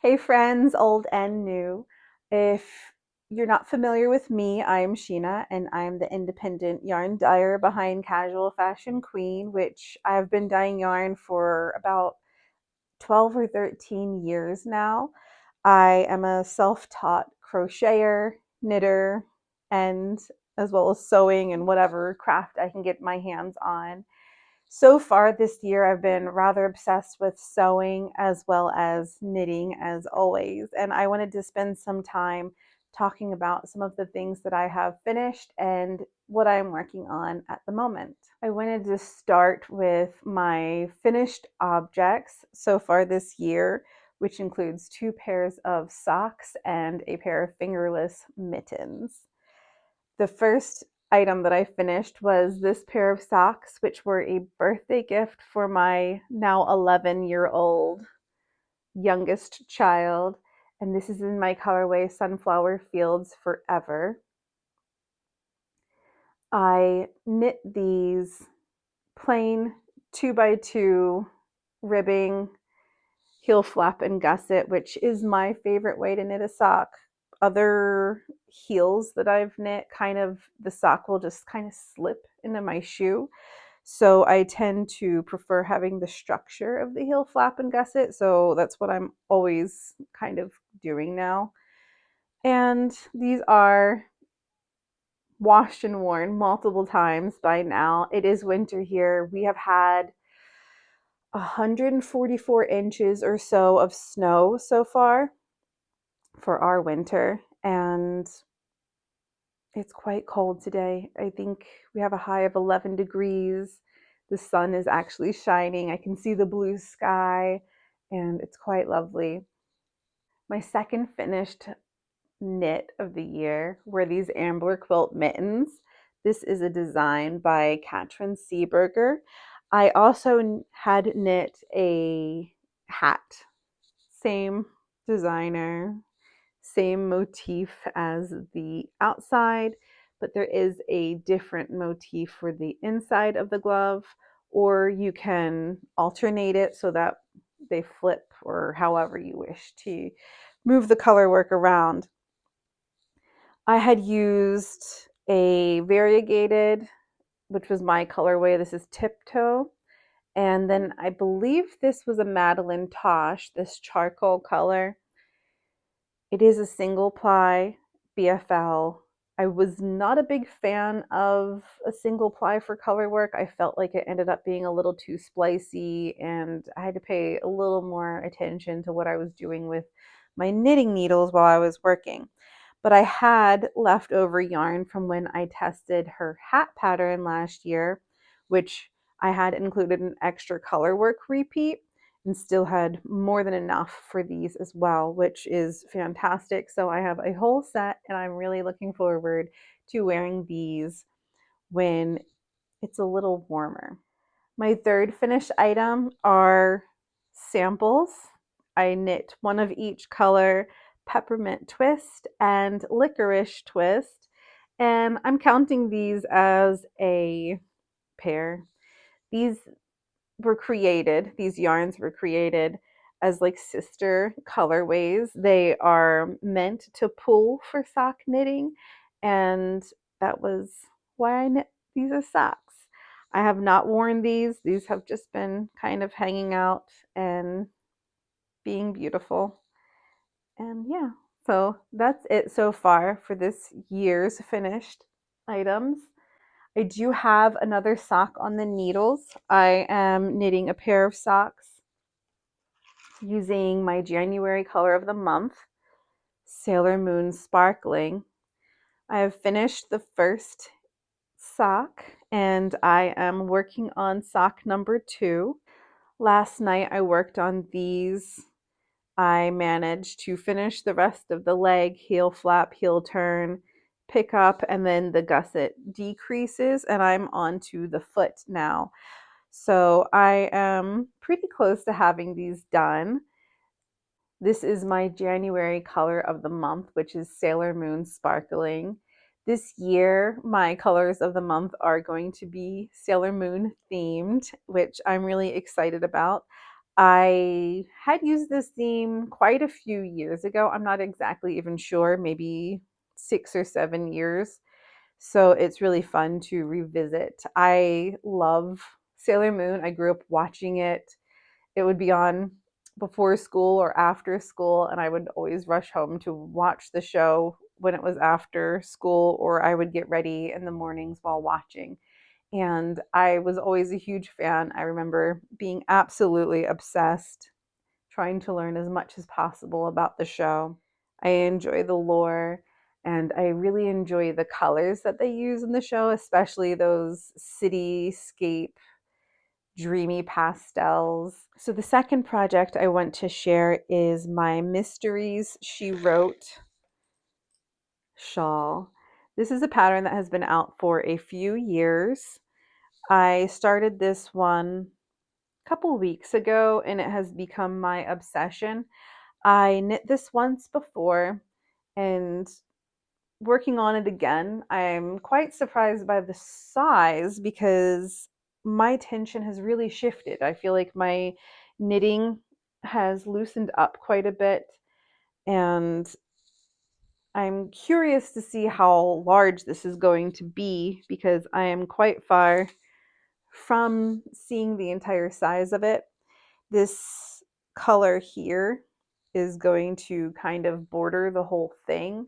Hey friends, old and new. If you're not familiar with me, I'm Sheena and I'm the independent yarn dyer behind Casual Fashion Queen, which I've been dyeing yarn for about 12 or 13 years now. I am a self-taught crocheter, knitter, and as well as sewing and whatever craft I can get my hands on. So far this year, I've been rather obsessed with sewing as well as knitting, as always. And I wanted to spend some time talking about some of the things that I have finished and what I'm working on at the moment. I wanted to start with my finished objects so far this year, which includes two pairs of socks and a pair of fingerless mittens. The first item that I finished was this pair of socks, which were a birthday gift for my now 11-year-old youngest child. And this is in my colorway Sunflower Fields Forever. I knit these plain 2x2 ribbing heel flap and gusset, which is my favorite way to knit a sock. Other heels that I've knit, the sock will just kind of slip into my shoe. So I tend to prefer having the structure of the heel flap and gusset. So that's what I'm always kind of doing now. And these are washed and worn multiple times by now. It is winter here. We have had 144 inches or so of snow so far for our winter, and it's quite cold today. I think we have a high of 11 degrees. The sun is actually shining. I can see the blue sky, and it's quite lovely. My second finished knit of the year were these Ambler quilt mittens. This is a design by Katrin Seeberger. I also had knit a hat, same designer, same motif as the outside, but there is a different motif for the inside of the glove, or you can alternate it so that they flip or however you wish to move the color work around. I had used a variegated, which was my colorway. This is Tiptoe. And then I believe this was a Madeline Tosh, this charcoal color. It is a single ply BFL. I was not a big fan of a single ply for color work. I felt like it ended up being a little too splicey, and I had to pay a little more attention to what I was doing with my knitting needles while I was working. But I had leftover yarn from when I tested her hat pattern last year, which I had included an extra color work repeat and still had more than enough for these as well, which is fantastic. So I have a whole set, and I'm really looking forward to wearing these when it's a little warmer. My third finished item are samples. I knit one of each color, peppermint twist and licorice twist, and I'm counting these as a pair. These these yarns were created as like sister colorways. They are meant to pull for sock knitting, and that was why I knit these as socks. I have not worn these. These have just been kind of hanging out and being beautiful. And yeah, so that's it so far for this year's finished items. I do have another sock on the needles. I am knitting a pair of socks using my January color of the month, Sailor Moon Sparkling. I have finished the first sock and I am working on sock number 2. Last night I worked on these. I managed to finish the rest of the leg, heel flap, heel turn, pick up, and then the gusset decreases, and I'm on to the foot now. So I am pretty close to having these done. This is my January color of the month, which is Sailor Moon Sparkling. This year, my colors of the month are going to be Sailor Moon themed, which I'm really excited about. I had used this theme quite a few years ago. I'm not exactly even sure, maybe 6 or 7 years. So it's really fun to revisit. I love Sailor Moon. I grew up watching it. It would be on before school or after school, and I would always rush home to watch the show when it was after school, or I would get ready in the mornings while watching. And I was always a huge fan. I remember being absolutely obsessed, trying to learn as much as possible about the show. I enjoy the lore, and I really enjoy the colors that they use in the show, especially those cityscape dreamy pastels. So, the second project I want to share is my Mysteries She Wrote shawl. This is a pattern that has been out for a few years. I started this one a couple weeks ago and it has become my obsession. I knit this once before and working on it again, I'm quite surprised by the size because my tension has really shifted. I feel like my knitting has loosened up quite a bit, and I'm curious to see how large this is going to be because I am quite far from seeing the entire size of it. This color here is going to kind of border the whole thing,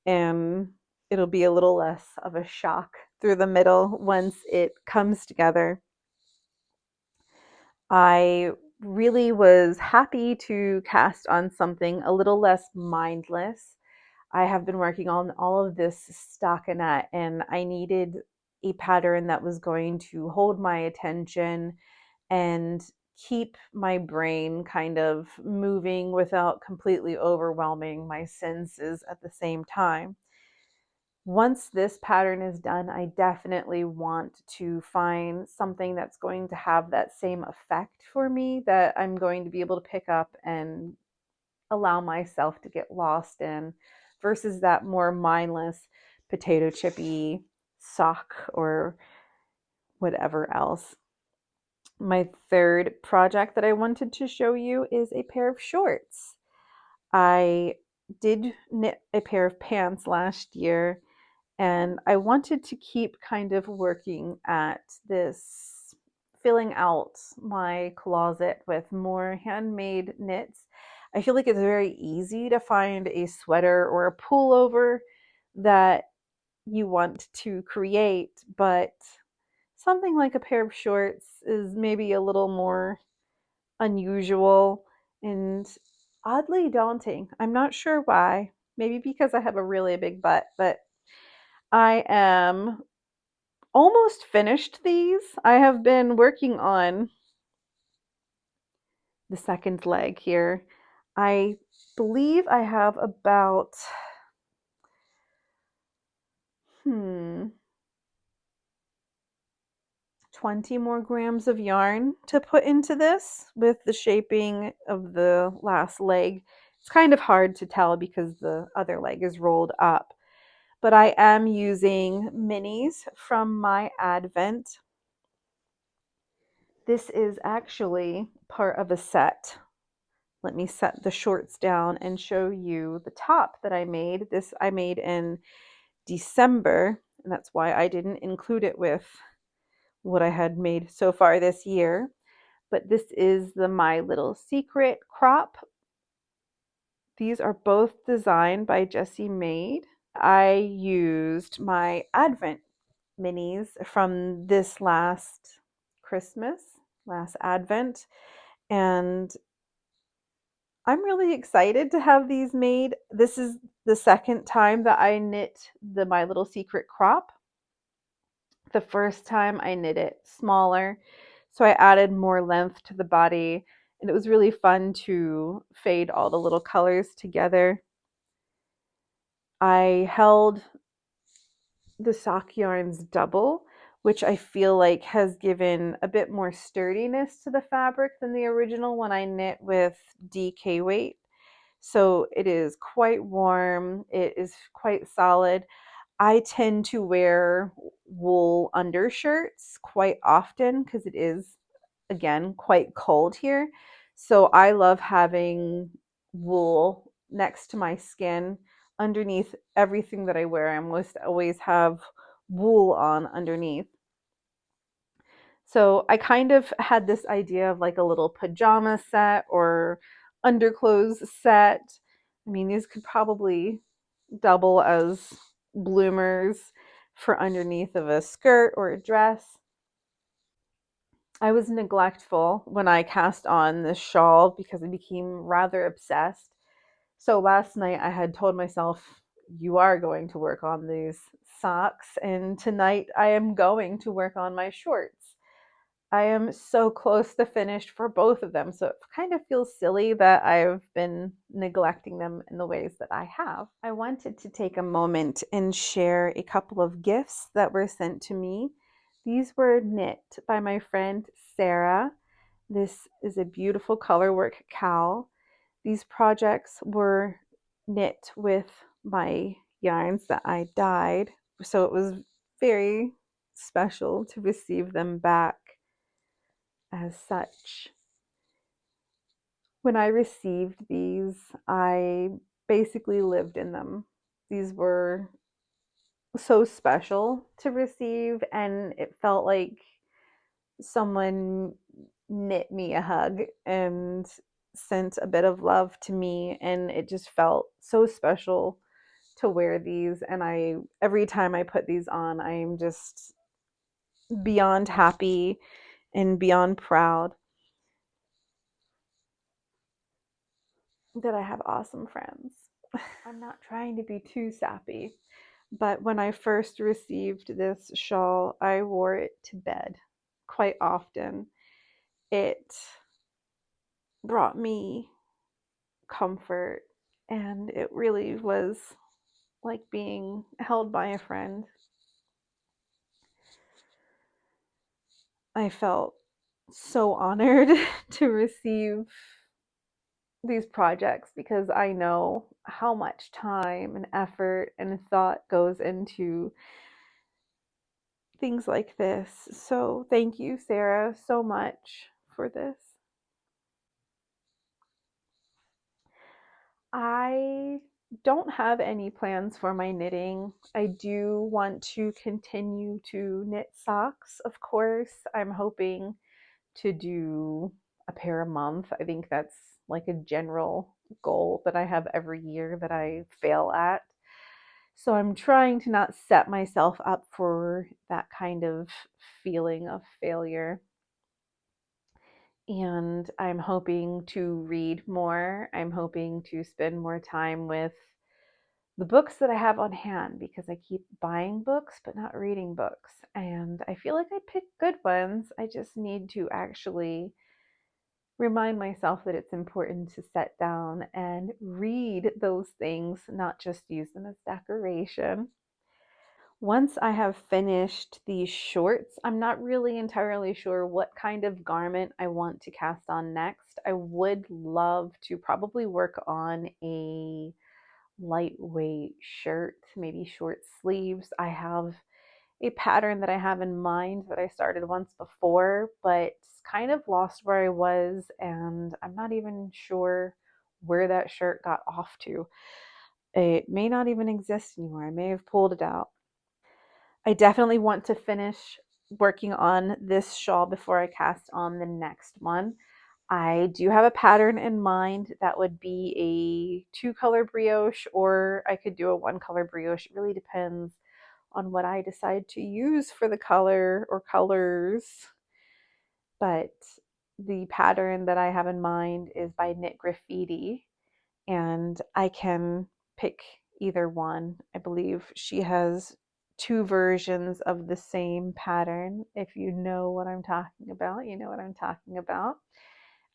and it'll be a little less of a shock through the middle once it comes together. I really was happy to cast on something a little less mindless. I have been working on all of this stockinette, and I needed a pattern that was going to hold my attention and keep my brain kind of moving without completely overwhelming my senses at the same time. Once this pattern is done, I definitely want to find something that's going to have that same effect for me that I'm going to be able to pick up and allow myself to get lost in versus that more mindless potato chippy sock or whatever else. My third project that I wanted to show you is a pair of shorts. I did knit a pair of pants last year, and I wanted to keep kind of working at this, filling out my closet with more handmade knits. I feel like it's very easy to find a sweater or a pullover that you want to create, but something like a pair of shorts is maybe a little more unusual and oddly daunting. I'm not sure why. Maybe because I have a really big butt, but I am almost finished these. I have been working on the second leg here. I believe I have about hmm 20 more grams of yarn to put into this with the shaping of the last leg. It's kind of hard to tell because the other leg is rolled up, but I am using minis from my Advent. This is actually part of a set. Let me set the shorts down and show you the top that I made. This I made in December, and that's why I didn't include it with what I had made so far this year. But this is the My Little Secret crop. These are both designed by Jessie Maid. I used my Advent minis from this last Christmas, last Advent, and I'm really excited to have these made. This is the second time that I knit the My Little Secret crop. The first time I knit it smaller, so I added more length to the body, and it was really fun to fade all the little colors together. I held the sock yarns double, which I feel like has given a bit more sturdiness to the fabric than the original when I knit with DK weight. So it is quite warm, it is quite solid. I tend to wear wool undershirts quite often because it is again, quite cold here. So I love having wool next to my skin underneath everything that I wear. I must always have wool on underneath. So I kind of had this idea of like a little pajama set or underclothes set. I mean, these could probably double as bloomers for underneath of a skirt or a dress. I was neglectful when I cast on this shawl because I became rather obsessed. So last night I had told myself, you are going to work on these socks, and tonight I am going to work on my shorts. I am so close to finished for both of them, so it kind of feels silly that I've been neglecting them in the ways that I have. I wanted to take a moment and share a couple of gifts that were sent to me. These were knit by my friend Sarah. This is a beautiful colorwork cowl. These projects were knit with my yarns that I dyed, so it was very special to receive them back as such. When I received these, I basically lived in them. These were so special to receive, and it felt like someone knit me a hug and sent a bit of love to me, and it just felt so special to wear these. And I every time I put these on, I'm just beyond happy and beyond proud that I have awesome friends. I'm not trying to be too sappy, but when I first received this shawl, I wore it to bed quite often. It brought me comfort, and it really was like being held by a friend. I felt so honored to receive these projects because I know how much time and effort and thought goes into things like this. So, thank you, Sarah, so much for this. I don't have any plans for my knitting. I do want to continue to knit socks, of course. I'm hoping to do a pair a month. I think that's like a general goal that I have every year that I fail at. So I'm trying to not set myself up for that kind of feeling of failure. And I'm hoping to read more. I'm hoping to spend more time with the books that I have on hand because I keep buying books but not reading books. And I feel like I pick good ones. I just need to actually remind myself that it's important to sit down and read those things, not just use them as decoration. Once I have finished these shorts, I'm not really entirely sure what kind of garment I want to cast on next. I would love to probably work on a lightweight shirt, maybe short sleeves. I have a pattern that I have in mind that I started once before, but kind of lost where I was, and I'm not even sure where that shirt got off to. It may not even exist anymore. I may have pulled it out. I definitely want to finish working on this shawl before I cast on the next one. I do have a pattern in mind that would be a two color brioche, or I could do a one color brioche. It really depends on what I decide to use for the color or colors. But the pattern that I have in mind is by Knit Graffiti, and I can pick either one. I believe she has two versions of the same pattern. If you know what I'm talking about, you know what I'm talking about.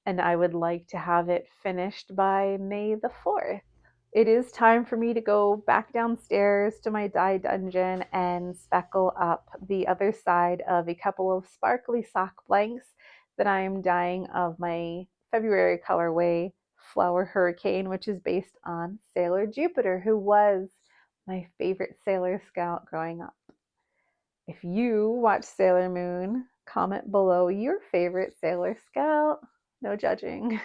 And I would like to have it finished by May the 4th. It is time for me to go back downstairs to my dye dungeon and speckle up the other side of a couple of sparkly sock blanks that I'm dyeing of my February colorway Flower Hurricane, which is based on Sailor Jupiter, who was my favorite Sailor Scout growing up. If you watch Sailor Moon, Comment below your favorite Sailor Scout. No judging.